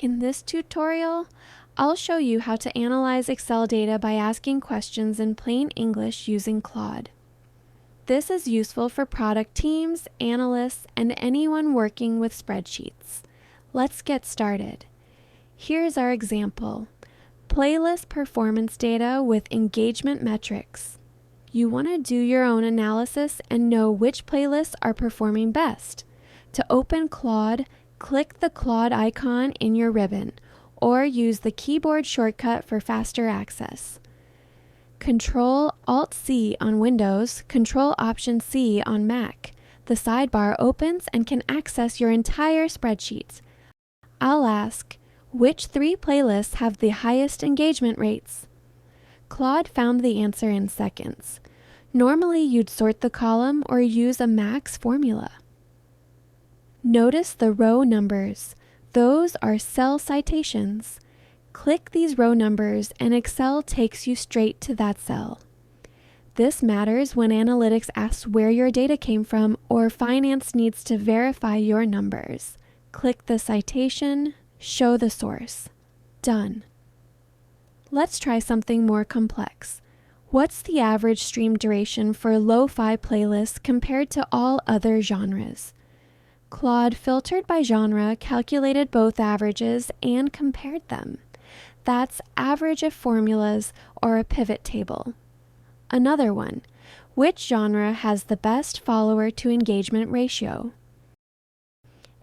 In this tutorial, I'll show you how to analyze Excel data by asking questions in plain English using Claude. This is useful for product teams, analysts, and anyone working with spreadsheets. Let's get started. Here's our example. Playlist performance data with engagement metrics. You want to do your own analysis and know which playlists are performing best. To open Claude, click the Claude icon in your ribbon, or use the keyboard shortcut for faster access. Control-Alt-C on Windows, Control-Option-C on Mac. The sidebar opens and can access your entire spreadsheet. I'll ask, which 3 playlists have the highest engagement rates? Claude found the answer in seconds. Normally, you'd sort the column or use a max formula. Notice the row numbers. Those are cell citations. Click these row numbers and Excel takes you straight to that cell. This matters when analytics asks where your data came from or finance needs to verify your numbers. Click the citation, show the source. Done. Let's try something more complex. What's the average stream duration for lo-fi playlists compared to all other genres? Claude filtered by genre, calculated both averages, and compared them. That's average of formulas or a pivot table. Another one, which genre has the best follower to engagement ratio?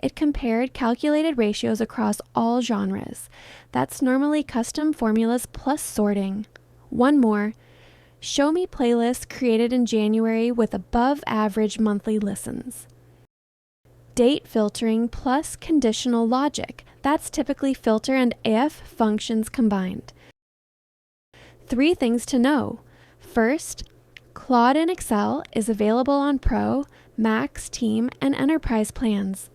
It compared calculated ratios across all genres. That's normally custom formulas plus sorting. One more. Show me playlists created in January with above average monthly listens. Date filtering plus conditional logic. That's typically filter and if functions combined. 3 things to know. First, Claude in Excel is available on Pro, Max, Team, and Enterprise plans.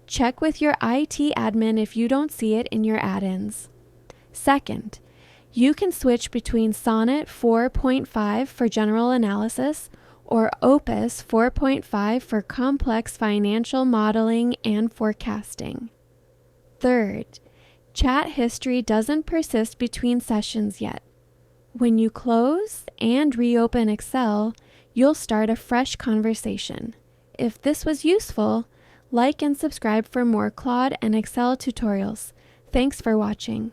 Check with your IT admin if you don't see it in your add-ins. Second, you can switch between Sonnet 4.5 for general analysis or Opus 4.5 for complex financial modeling and forecasting. Third, chat history doesn't persist between sessions yet. When you close and reopen Excel, you'll start a fresh conversation. If this was useful, like and subscribe for more Claude and Excel tutorials. Thanks for watching.